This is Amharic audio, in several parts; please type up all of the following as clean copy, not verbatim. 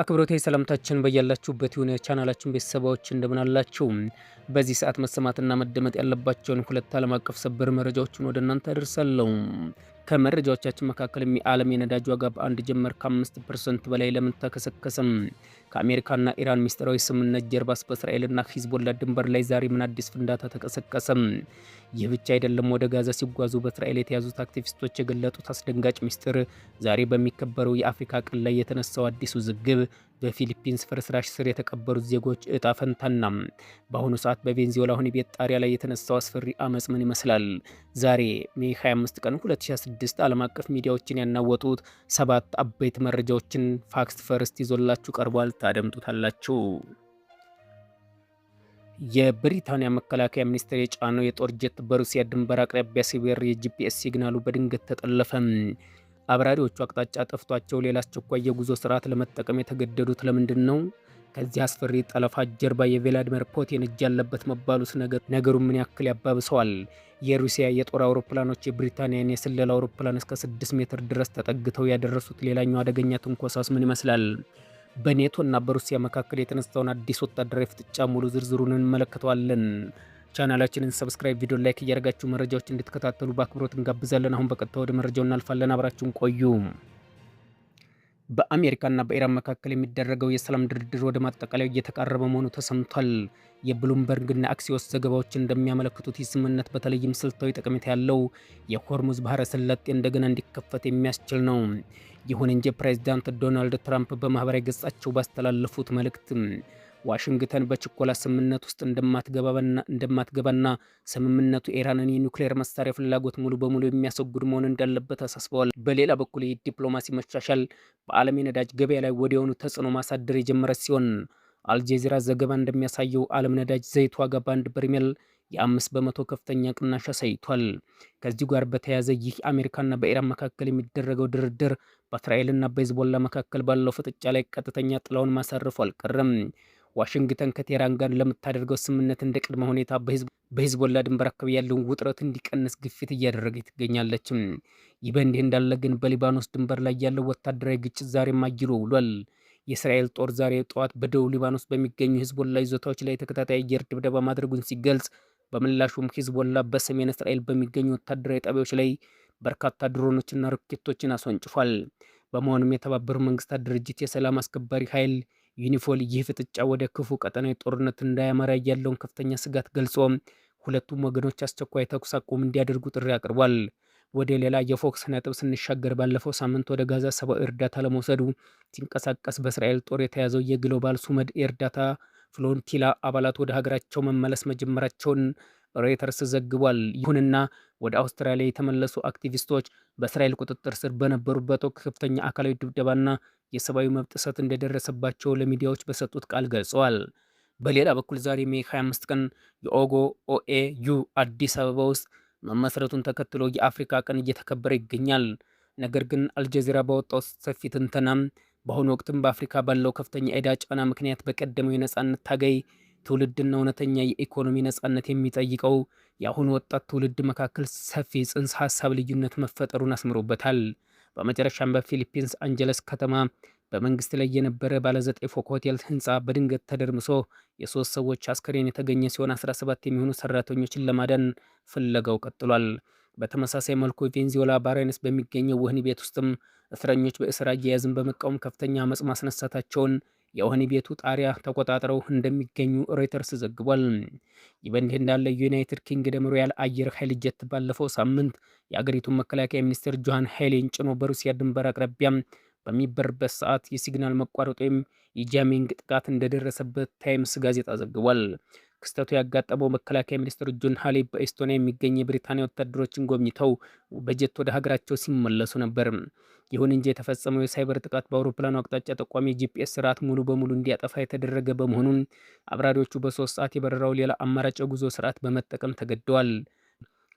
አክብሮታዊ ሰላምታችን በያላችሁበት ይሁን። የቻናላችን ቤተሰቦች እንደምን አላችሁ? በዚህ ሰዓት መሰማትና መደመጥ ያለባቸውን ሁለት ዓለም አቀፍ ሰበር መረጃዎችን ወደ እናንተ አደርሳለሁ። ከመረጃዎቻችን መካከል የዓለም የነዳጅ ዋጋ በአንድ ጀመር ከ5% በላይ ለምን ተከሰከሰም? ከአሜሪካና ኢራን ሚስጥራዊ ስምምነት ጀርባስ በእስራኤልና ሂዝቦላ ድንበር ላይ ዛሬ ምን አዲስ ፍንዳታ ተቀሰቀሰም? ይህ ብቻ አይደለም። ወደ ጋዛ ሲጓዙ በእስራኤል የተያዙት አክቲቪስቶች የገለጡት አስደንጋጭ ሚስጥር፣ ዛሬ በሚከበረው የአፍሪካ ቀን ላይ የተነሳው አዲስ ውዝግብ፣ በፊሊፒንስ ፍርስራሽ ስር የተቀበሩት ዜጎች እጣ ፈንታና በአሁኑ ሰዓት በቬንዙዌላ ወህኒ ቤት ጣሪያ ላይ የተነሳው አስፈሪ አመጽ ምን ይመስላል? ዛሬ ሜይ 25 ቀን 2026 ዓለም አቀፍ ሚዲያዎችን ያናወጡት 7 አበይት መረጃዎችን ፋክት ፈርስት ይዞላችሁ ቀርቧል። ታደምጡታላችሁ። የብሪታንያ መከላከያ ሚኒስቴር የጫነው የጦር ጀት በሩሲያ ድንበር አቅራቢያ ሲበር የጂፒኤስ ሲግናሉ በድንገት ተጠለፈ። አብራሪዎቹ አቅጣጫ ጠፍቷቸው ሌላ አስቸኳይ የጉዞ ስርዓት ለመጠቀም የተገደዱት ለምንድን ነው? ከዚህ አስፈሪ ጠለፋ ጀርባ የቭላዲሚር ፑቲን እጅ ያለበት መባሉስ ነገሩን ምን ያክል ያባብሰዋል? የሩሲያ የጦር አውሮፕላኖች የብሪታንያን የስለላ አውሮፕላን እስከ 6 ሜትር ድረስ ተጠግተው ያደረሱት ሌላኛው አደገኛ ትንኮሳስ ምን ይመስላል? በኔቶ እና በሩሲያ መካከል የተነሳውን አዲስ ወታደራዊ ፍጥጫ ሙሉ ዝርዝሩን እንመለከተዋለን። ቻናላችንን ሰብስክራይብ፣ ቪዲዮ ላይክ እያደረጋችሁ መረጃዎች እንድትከታተሉ በአክብሮት እንጋብዛለን። አሁን በቀጥታ ወደ መረጃው እናልፋለን። አብራችሁን ቆዩ። በአሜሪካና በኢራን መካከል የሚደረገው የሰላም ድርድር ወደ ማጠቃለያው እየተቃረበ መሆኑ ተሰምቷል። የብሉምበርግና አክሲዮስ ዘገባዎች እንደሚያመለክቱት ይህ ስምምነት በተለይም ስልታዊ ጠቀሜታ ያለው የሆርሙዝ ባህረ ሰላጤ እንደገና እንዲከፈት የሚያስችል ነው። ይሁን እንጂ ፕሬዚዳንት ዶናልድ ትራምፕ በማህበራዊ ገጻቸው ባስተላለፉት መልእክት ዋሽንግተን በችኮላ ስምምነት ውስጥ እንደማትገባና ስምምነቱ ኢራንን የኒውክሌር መሳሪያ ፍላጎት ሙሉ በሙሉ የሚያስወግድ መሆን እንዳለበት አሳስበዋል። በሌላ በኩል የዲፕሎማሲ መሻሻል በዓለም የነዳጅ ገበያ ላይ ወዲያውኑ ተጽዕኖ ማሳደር የጀመረ ሲሆን አልጀዚራ ዘገባ እንደሚያሳየው ዓለም ነዳጅ ዘይት ዋጋ በአንድ በርሜል የ5 በመቶ ከፍተኛ ቅናሽ አሳይቷል። ከዚሁ ጋር በተያያዘ ይህ አሜሪካና በኢራን መካከል የሚደረገው ድርድር በእስራኤልና በሂዝቦላ መካከል ባለው ፍጥጫ ላይ ቀጥተኛ ጥላውን ማሳረፉ አልቀረም። ዋሽንግተን ከቴህራን ጋር ለምታደርገው ስምምነት እንደ ቅድመ ሁኔታ በሂዝቦላ ድንበር አካባቢ ያለውን ውጥረት እንዲቀንስ ግፊት እያደረገች ትገኛለች። ይህ በእንዲህ እንዳለ ግን በሊባኖስ ድንበር ላይ ያለው ወታደራዊ ግጭት ዛሬም አይሎ ውሏል። የእስራኤል ጦር ዛሬ ጠዋት በደቡብ ሊባኖስ በሚገኙ ሂዝቦላ ይዞታዎች ላይ ተከታታይ አየር ድብደባ ማድረጉን ሲገልጽ፣ በምላሹም ሂዝቦላ በሰሜን እስራኤል በሚገኙ ወታደራዊ ጣቢያዎች ላይ በርካታ ድሮኖችና ሮኬቶችን አስወንጭፏል። በመሆኑም የተባበሩት መንግስታት ድርጅት የሰላም አስከባሪ ኃይል ዩኒፎል ይህ ፍጥጫ ወደ ክፉ ቀጠናዊ ጦርነት እንዳያመራ ያለውን ከፍተኛ ስጋት ገልጾ ሁለቱም ወገኖች አስቸኳይ ተኩስ አቁም እንዲያደርጉ ጥሪ አቅርቧል። ወደ ሌላ የፎክስ ነጥብ ስንሻገር ባለፈው ሳምንት ወደ ጋዛ ሰብአዊ እርዳታ ለመውሰዱ ሲንቀሳቀስ በእስራኤል ጦር የተያዘው የግሎባል ሱመድ የእርዳታ ፍሎንቲላ አባላት ወደ ሀገራቸው መመለስ መጀመራቸውን ሮይተርስ ዘግቧል። ይሁንና ወደ አውስትራሊያ የተመለሱ አክቲቪስቶች በእስራኤል ቁጥጥር ስር በነበሩበት ወቅት ከፍተኛ አካላዊ ድብደባና የሰብአዊ መብት ጥሰት እንደደረሰባቸው ለሚዲያዎች በሰጡት ቃል ገልጸዋል። በሌላ በኩል ዛሬ ሜይ 25 ቀን ኦኤዩ አዲስ አበባ ውስጥ መመስረቱን ተከትሎ የአፍሪካ ቀን እየተከበረ ይገኛል። ነገር ግን አልጀዚራ ባወጣው ሰፊ ትንተናም በአሁኑ ወቅትም በአፍሪካ ባለው ከፍተኛ ዕዳ ጫና ምክንያት በቀደመው የነጻነት ታጋይ ትውልድና እውነተኛ የኢኮኖሚ ነጻነት የሚጠይቀው የአሁኑ ወጣት ትውልድ መካከል ሰፊ ጽንሰ ሀሳብ ልዩነት መፈጠሩን አስምሮበታል። በመጨረሻም በፊሊፒንስ አንጀለስ ከተማ በመንግስት ላይ የነበረ ባለ 9 ፎቅ ሆቴል ህንፃ በድንገት ተደርምሶ የ3 ሰዎች አስከሬን የተገኘ ሲሆን 17 የሚሆኑ ሰራተኞችን ለማዳን ፍለጋው ቀጥሏል። በተመሳሳይ መልኩ ቬንዙዌላ ባራይነስ በሚገኘው ወህኒ ቤት ውስጥም እስረኞች በእስር አያያዝን በመቃወም ከፍተኛ አመጽ ማስነሳታቸውን የወህኒ ቤቱ ጣሪያ ተቆጣጥረው እንደሚገኙ ሮይተርስ ዘግቧል። ይህ በእንዲህ እንዳለ ዩናይትድ ኪንግደም ሮያል አየር ኃይል ጀት ባለፈው ሳምንት የአገሪቱን መከላከያ ሚኒስትር ጆሃን ሄሊን ጭኖ በሩሲያ ድንበር አቅራቢያ በሚበርበት ሰዓት የሲግናል መቋረጥ ወይም የጃሚንግ ጥቃት እንደደረሰበት ታይምስ ጋዜጣ ዘግቧል። ክስተቱ ያጋጠመው መከላከያ ሚኒስትር ጆን ሃሊ በኤስቶኒያ የሚገኝ የብሪታንያ ወታደሮችን ጎብኝተው በጀት ወደ ሀገራቸው ሲመለሱ ነበር። ይሁን እንጂ የተፈጸመው የሳይበር ጥቃት በአውሮፕላኑ አቅጣጫ ጠቋሚ የጂፒኤስ ስርዓት ሙሉ በሙሉ እንዲያጠፋ የተደረገ በመሆኑን አብራሪዎቹ በ3 ሰዓት የበረራው ሌላ አማራጭ የጉዞ ስርዓት በመጠቀም ተገደዋል።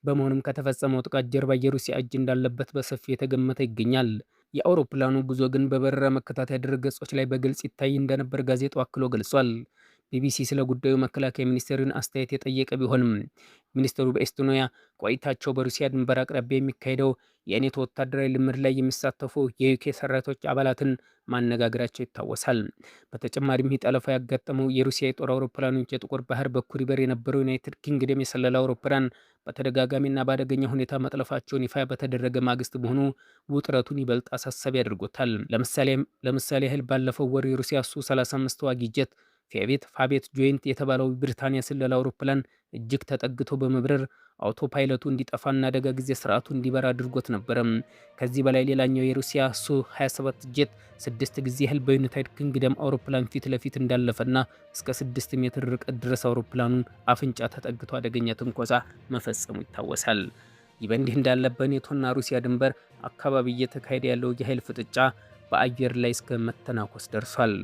በመሆኑም ከተፈጸመው ጥቃት ጀርባ የሩሲያ እጅ እንዳለበት በሰፊው የተገመተ ይገኛል። የአውሮፕላኑ ጉዞ ግን በበረራ መከታተያ ድረገጾች ላይ በግልጽ ይታይ እንደነበር ጋዜጣው አክሎ ገልጿል። ቢቢሲ ስለ ጉዳዩ መከላከያ ሚኒስቴርን አስተያየት የጠየቀ ቢሆንም ሚኒስትሩ በኤስቶኒያ ቆይታቸው በሩሲያ ድንበር አቅራቢያ የሚካሄደው የኔቶ ወታደራዊ ልምምድ ላይ የሚሳተፉ የዩኬ ሰራዊቶች አባላትን ማነጋገራቸው ይታወሳል። በተጨማሪም ይህ ጠለፋ ያጋጠመው የሩሲያ የጦር አውሮፕላኖች የጥቁር ባህር በኩል ይበር የነበረው ዩናይትድ ኪንግደም የሰለላ አውሮፕላን በተደጋጋሚና በአደገኛ ሁኔታ መጥለፋቸውን ይፋ በተደረገ ማግስት መሆኑ ውጥረቱን ይበልጥ አሳሳቢ አድርጎታል። ለምሳሌ ያህል ባለፈው ወር የሩሲያ ሱ-35 ተዋጊ ጄት ፋቤት ጆይንት የተባለው ብሪታንያ ስለላ አውሮፕላን እጅግ ተጠግቶ በመብረር አውቶ ፓይለቱ እንዲጠፋና አደጋ ጊዜ ስርዓቱ እንዲበራ አድርጎት ነበረም። ከዚህ በላይ ሌላኛው የሩሲያ ሱ-27 ጄት 6 ጊዜ ያህል በዩናይትድ ኪንግደም አውሮፕላን ፊት ለፊት እንዳለፈና እስከ 6 ሜትር ርቀት ድረስ አውሮፕላኑን አፍንጫ ተጠግቶ አደገኛ ትንኮሳ መፈጸሙ ይታወሳል። ይህ በእንዲህ እንዳለ በኔቶና ሩሲያ ድንበር አካባቢ እየተካሄደ ያለው የኃይል ፍጥጫ በአየር ላይ እስከ መተናኮስ ደርሷል።